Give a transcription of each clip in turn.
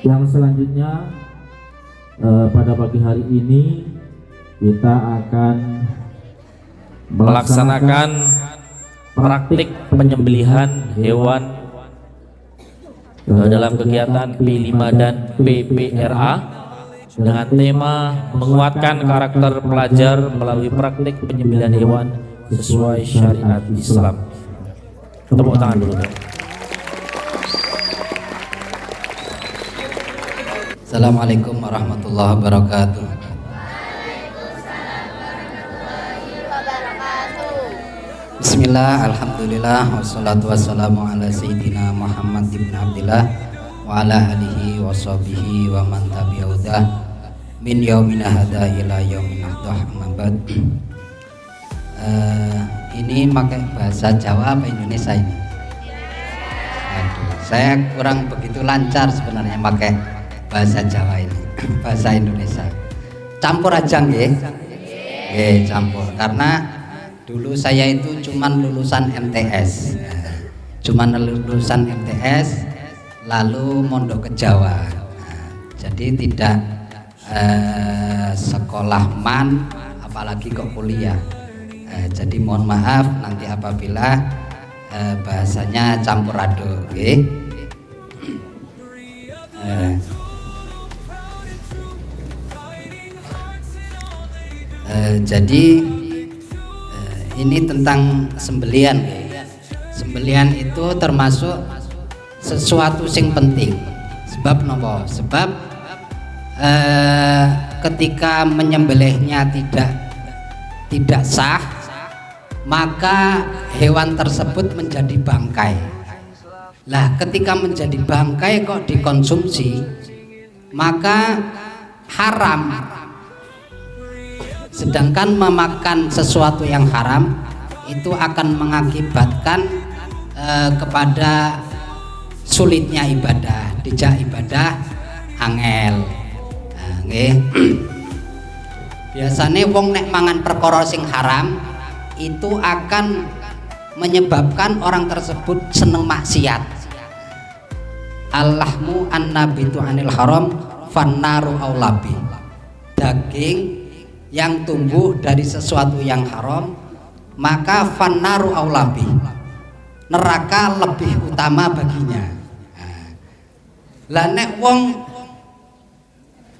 Yang selanjutnya pada pagi hari ini kita akan melaksanakan praktik penyembelihan hewan dalam kegiatan P5 dan PPRA dengan tema menguatkan karakter pelajar melalui praktik penyembelihan hewan sesuai syariat Islam. Tepuk tangan dulu. Assalamualaikum warahmatullahi wabarakatuh. Bismillah, alhamdulillah, wassalatu wassalamu ala sayyidina Muhammad ibn Abdillah wa ala alihi wa sahbihi wa man tabi'udah min yaumina hada ila yaumin ahdah mabad. Ini pakai bahasa Jawa apa Indonesia ini? Aduh, saya kurang begitu lancar sebenarnya pakai bahasa Jawa ini. Bahasa Indonesia campur aja nggih. Nggih, campur karena dulu saya itu cuman lulusan MTS, cuman lulusan MTS lalu mondok ke Jawa, jadi tidak sekolah man apalagi ke kuliah, jadi mohon maaf nanti apabila bahasanya campur aduk, okay? Jadi ini tentang sembelian. Sembelian itu termasuk sesuatu yang penting. Sebab nopo? Sebab ketika menyembelihnya tidak sah, maka hewan tersebut menjadi bangkai. Lah, ketika menjadi bangkai kok dikonsumsi, maka haram. Sedangkan memakan sesuatu yang haram itu akan mengakibatkan kepada sulitnya ibadah, dijak ibadah angel. Biasanya wong nek mangan perkara sing haram itu akan menyebabkan orang tersebut seneng maksiat. Allahmu annabitu anil haram fannaru aulabi. Daging yang tumbuh dari sesuatu yang haram maka fannaru aulabi, neraka lebih utama baginya. Lah nek wong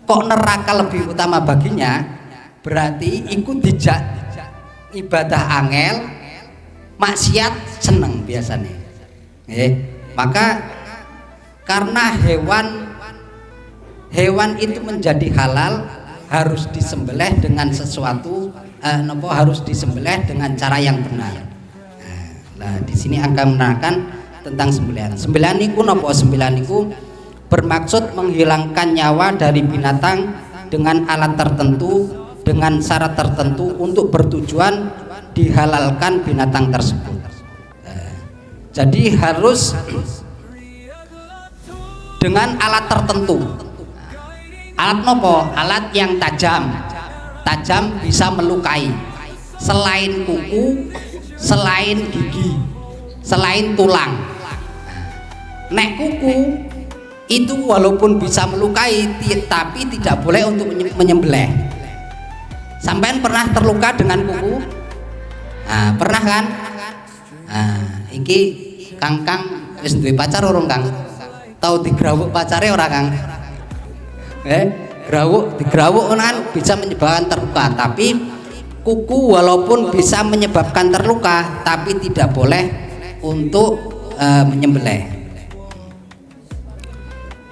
kok neraka lebih utama baginya, berarti ikut dijak ibadah angel, maksiat seneng biasanya. Maka karena hewan itu menjadi halal, harus disembelih dengan sesuatu, harus disembelih dengan cara yang benar. Nah, di sini akan menerangkan tentang sembelihan. Sembelihan niku napa? Sembelihan niku bermaksud menghilangkan nyawa dari binatang dengan alat tertentu, dengan syarat tertentu untuk bertujuan dihalalkan binatang tersebut. Jadi harus dengan alat tertentu. Alat nopo? Alat yang tajam bisa melukai, selain kuku, selain gigi, selain tulang. Nek kuku itu walaupun bisa melukai tapi tidak boleh untuk menyembelih. Sampean pernah terluka dengan kuku? Pernah kan? Iki Kang wis duwe pacar urung Kang? Tahu digrawuk pacare ora Kang? Digrawuk kan bisa menyebabkan terluka, tapi kuku walaupun bisa menyebabkan terluka tapi tidak boleh untuk menyembelih.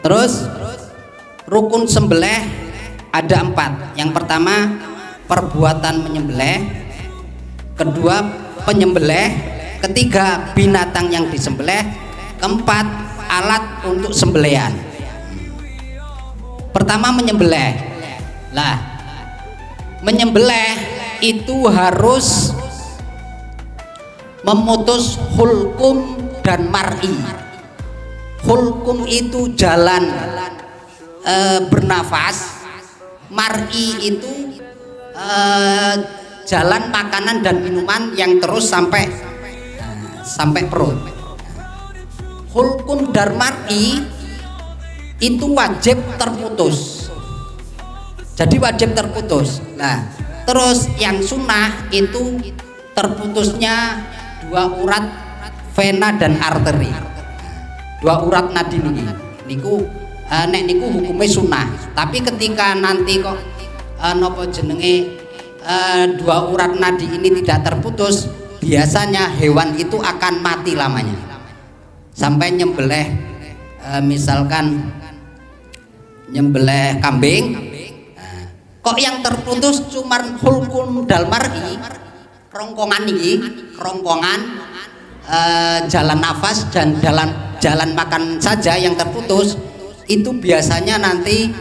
Terus rukun sembelih ada 4. Yang pertama perbuatan menyembelih, kedua penyembelih, ketiga binatang yang disembelih, keempat alat untuk sembelihan. Pertama menyembelih. Lah, menyembelih itu harus memutus hulkum dan mar'i. Hulkum itu jalan bernafas, mar'i itu jalan makanan dan minuman yang terus sampai perut. Hulkum dan mar'i itu wajib terputus. Jadi wajib terputus. Nah, terus yang sunnah itu terputusnya 2 urat vena dan arteri. 2 urat nadi niki. Niku nek niku hukumnya sunnah. Tapi ketika nanti kok napa jenenge 2 urat nadi ini tidak terputus, biasanya hewan itu akan mati lamanya. Sampai nyembelih misalkan nyembelih kambing, kok yang terputus cuma hulkun dalmar'i, kerongkongan ini, kerongkongan jalan nafas dan jalan makan saja yang terputus, itu biasanya nanti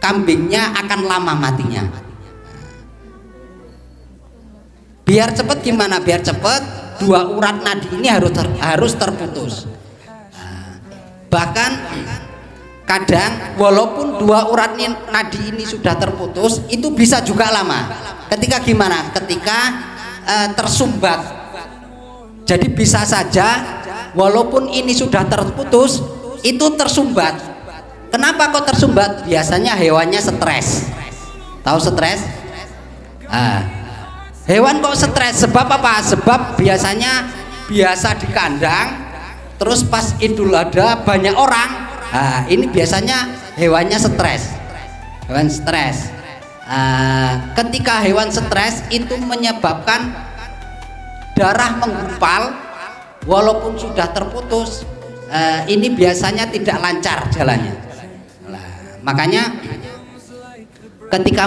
kambingnya akan lama matinya. Biar cepat gimana? Biar cepat 2 urat nadi ini harus terputus. Bahkan kadang walaupun 2 urat nadi ini sudah terputus, itu bisa juga lama. Ketika gimana? Ketika tersumbat. Jadi bisa saja walaupun ini sudah terputus, itu tersumbat. Kenapa kok tersumbat? Biasanya hewannya stres. Tahu stres? Hewan kok stres? Sebab apa? Sebab biasanya biasa di kandang, terus pas Idul Adha banyak orang. Ini biasanya hewannya stres. Hewan stres. Ketika hewan stres itu menyebabkan darah menggumpal, walaupun sudah terputus, ini biasanya tidak lancar jalannya. Makanya ketika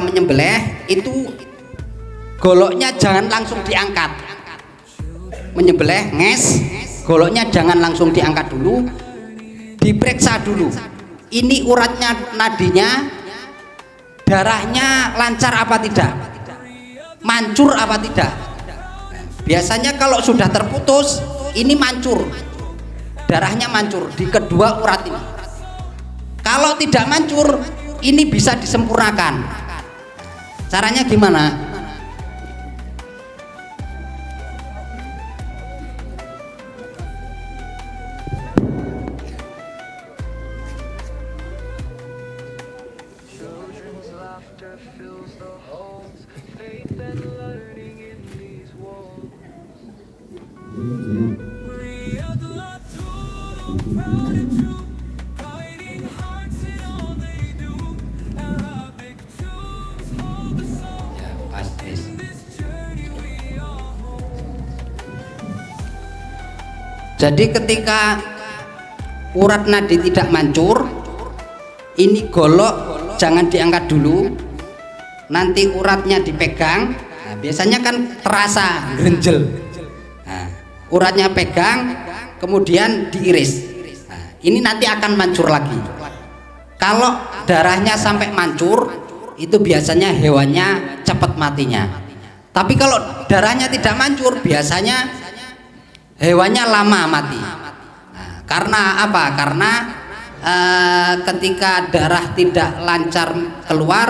menyembelih itu goloknya jangan langsung diangkat. Menyembelih goloknya jangan langsung diangkat dulu, diperiksa dulu. Ini uratnya nadinya, darahnya lancar apa tidak, mancur apa tidak. Biasanya kalau sudah terputus ini mancur, darahnya mancur di kedua urat ini. Kalau tidak mancur, ini bisa disempurnakan. Caranya gimana? Jadi ketika urat nadi tidak mancur, ini golok jangan diangkat dulu, nanti uratnya dipegang. Biasanya kan terasa grenjel. Uratnya pegang, kemudian diiris. Ini nanti akan mancur lagi. Kalau darahnya sampai mancur, itu biasanya hewannya cepat matinya. Tapi kalau darahnya tidak mancur, biasanya hewannya lama mati. Karena apa? Karena ketika darah tidak lancar keluar,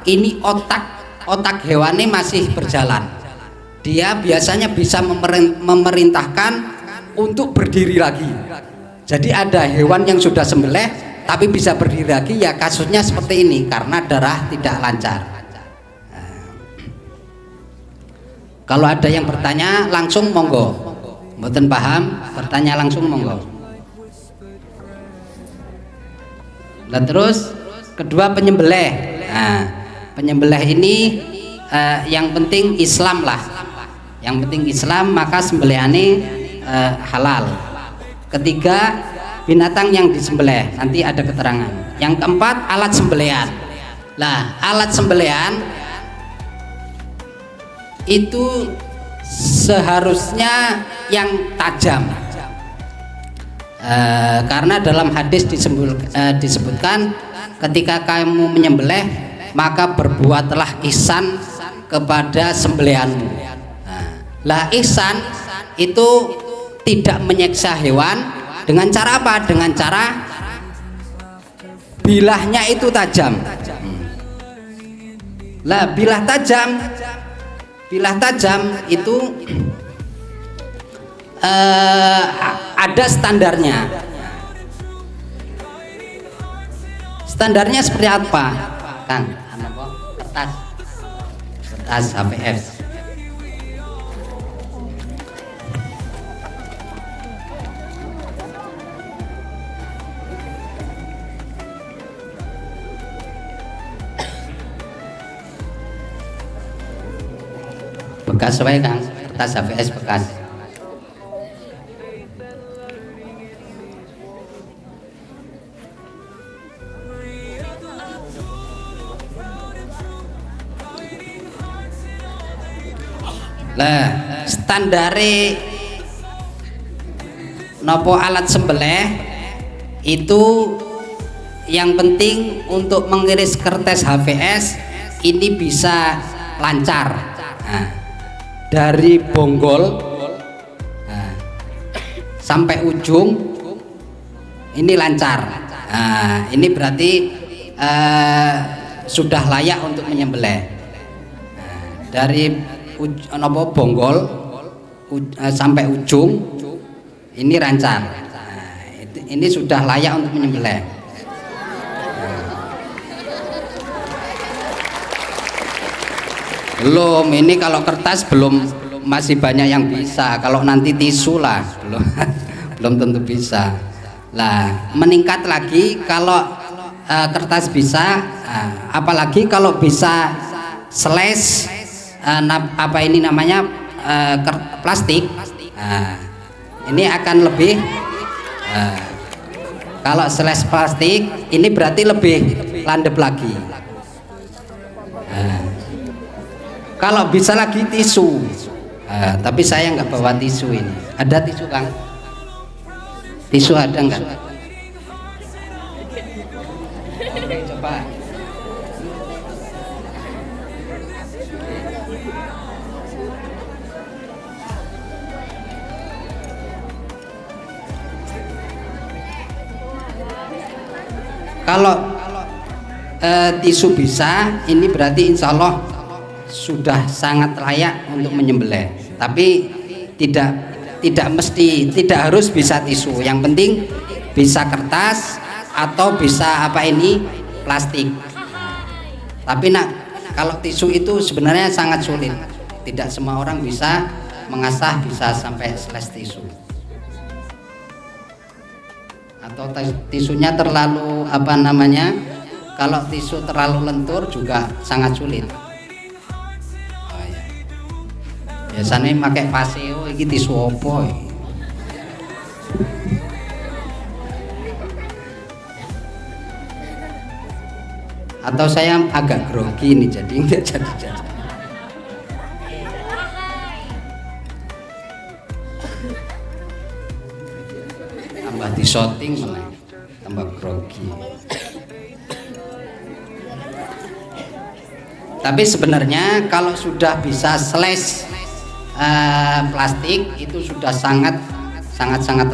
ini otak hewannya masih berjalan. Dia biasanya bisa memerintahkan untuk berdiri lagi. Jadi ada hewan yang sudah sembelih tapi bisa berdiri lagi, ya kasusnya seperti ini karena darah tidak lancar. Kalau ada yang bertanya langsung monggo. Mboten paham bertanya langsung monggo. Dan terus kedua penyembelih. Penyembelih ini yang penting Islam lah. Yang penting Islam, maka sembelihane halal. Ketiga, binatang yang disembelih, nanti ada keterangan. Yang keempat, alat sembelihan. Nah, alat sembelihan itu seharusnya yang tajam. Karena dalam hadis disebutkan ketika kamu menyembelih, maka berbuatlah ihsan kepada sembelihanmu. Lah ihsan itu tidak menyiksa hewan dengan cara apa? Dengan cara bilahnya itu tajam. Lah bilah tajam itu ada standarnya. Standarnya seperti apa, Kang? Kertas HVS. Bekas wae Kang, kertas HVS bekas. Lah, standare nopo alat sembelih itu yang penting untuk mengiris kertas HVS ini bisa lancar. Nah, dari bonggol sampai ujung ini lancar. Nah, ini berarti sudah layak untuk menyembelih. Nah, dari bonggol sampai ujung ini lancar. Nah, ini sudah layak untuk menyembelih. Belum, ini kalau kertas belum, masih banyak yang bisa. Kalau nanti tisu lah belum belum tentu bisa. Lah, meningkat lagi kalau kertas bisa, apalagi kalau bisa slash apa ini namanya plastik. Ini akan lebih kalau slash plastik ini berarti lebih landep lagi. Kalau bisa lagi tisu, tapi saya nggak bawa tisu ini. Ada tisu Kang? Tisu ada nggak? Coba. Kalau tisu bisa, ini berarti insya Allah sudah sangat layak untuk menyembelih. Tapi tidak mesti, tidak harus bisa tisu. Yang penting bisa kertas atau bisa apa ini plastik. Tapi kalau tisu itu sebenarnya sangat sulit. Tidak semua orang bisa mengasah bisa sampai slash tisu. Atau tisunya terlalu apa namanya? Kalau tisu terlalu lentur juga sangat sulit. Biasanya pakai paseo iki tisu opo iki. Atau saya agak grogi nih jadi enggak jadi. Tambah di shooting malah tambah grogi. Tapi sebenarnya kalau sudah bisa slash plastik itu sudah sangat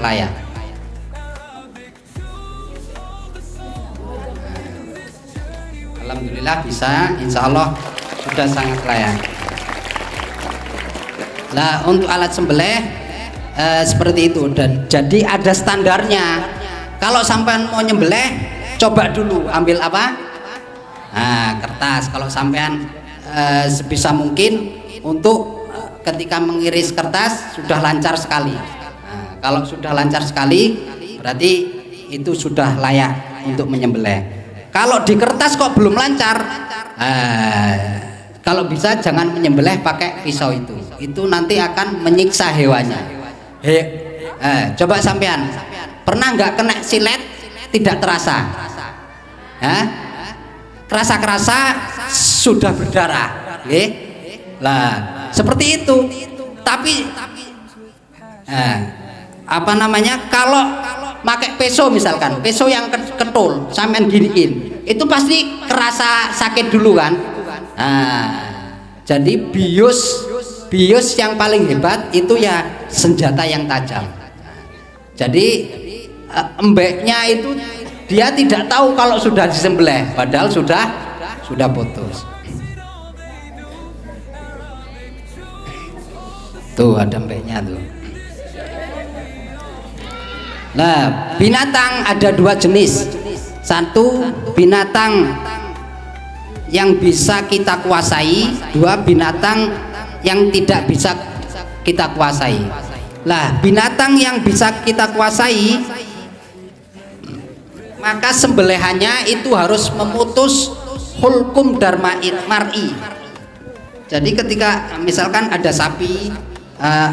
layak. Alhamdulillah bisa, insya Allah sudah sangat layak. Nah, untuk alat sembelih seperti itu, dan jadi ada standarnya. Kalau sampean mau nyembelih, coba dulu ambil apa? Nah, kertas. Kalau sampean sebisa mungkin untuk ketika mengiris kertas sudah lancar sekali. Nah, kalau sudah lancar sekali berarti itu sudah layak untuk menyembelih. Kalau di kertas kok belum lancar, kalau bisa jangan menyembelih pakai pisau itu nanti akan menyiksa hewannya. Coba sampean pernah nggak kena silet tidak terasa? Kerasa-kerasa sudah berdarah. Lah seperti itu. Tapi apa namanya, kalau pakai peso misalkan, peso yang ketul sampean giniin itu pasti kerasa sakit dulu kan. Jadi bius yang paling hebat itu ya senjata yang tajam. Jadi embeknya itu dia tidak tahu kalau sudah disembelih padahal sudah putus. Tuh ada embeknya tuh. Nah, binatang ada dua jenis. Satu, binatang yang bisa kita kuasai, dua, binatang yang tidak bisa kita kuasai. Lah, binatang yang bisa kita kuasai, maka sembelihannya itu harus memutus hulkum mar'i. Jadi ketika misalkan ada sapi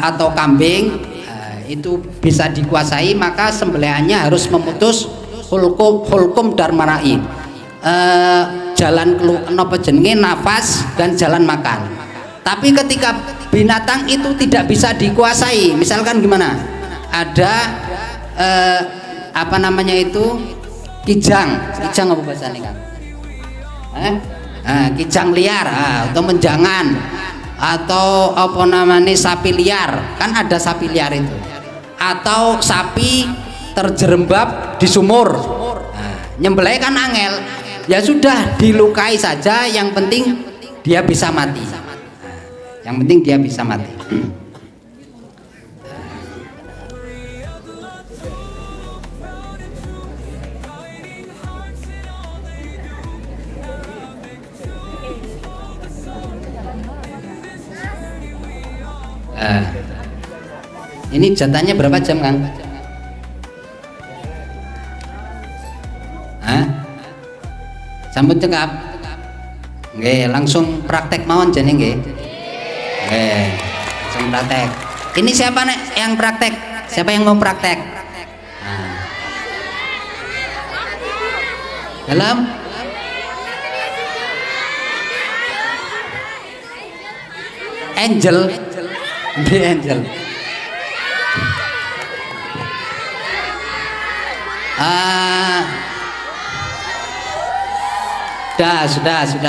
atau kambing itu bisa dikuasai, maka sembelihannya harus memutus hulkum mar'i, jalan napa jenenge nafas dan jalan makan. Tapi ketika binatang itu tidak bisa dikuasai, misalkan gimana, ada apa namanya itu, kijang apa bahasanya kan, kijang liar atau menjangan, atau apa namanya sapi liar, kan ada sapi liar itu, atau sapi terjerembab di sumur, nyembelih kan angel, ya sudah dilukai saja, yang penting dia bisa mati, yang penting dia bisa mati. Ini jatahnya berapa jam, Kang? Sampun cekap? Nggih, langsung praktek mawon jane nggih. Nggih, langsung praktek. Ini siapa nek yang praktek? Siapa yang mau praktek? Dalam Angel, Angel.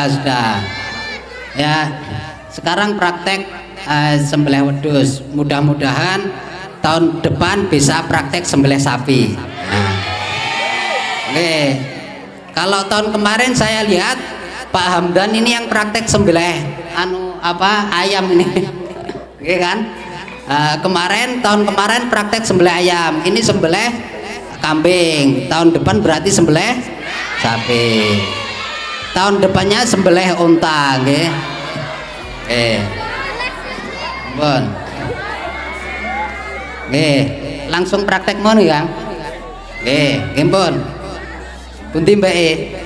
Sudah. Ya, sekarang praktek sembelih wedhus. Mudah-mudahan tahun depan bisa praktek sembelih sapi. Oke. Kalau tahun kemarin saya lihat Pak Hamdan ini yang praktek sembelih ayam ini. Oke kan? Tahun kemarin praktek sembelih ayam, ini sembelih kambing. Tahun depan berarti sembelih sapi. Tahun depannya sembelih unta, nggih. Bon. Nggih, langsung praktek mon ya, Kang. Nggih, pun. Pundi mbake?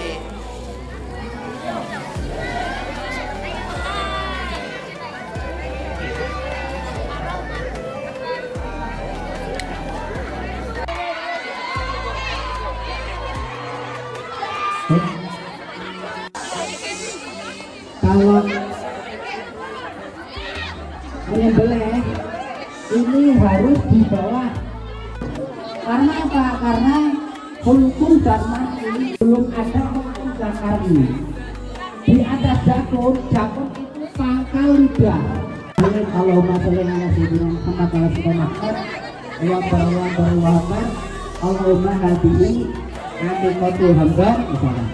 Kalau menyembelih ini harus dibawa, karena apa? Karena hulkum dan mati belum ada hukum zakari. Di atas jakun itu pangkal lidah. Kalau masalah Sayyidina Muhammad SAW Allahumma hadihi nanti kotul hamba misalnya.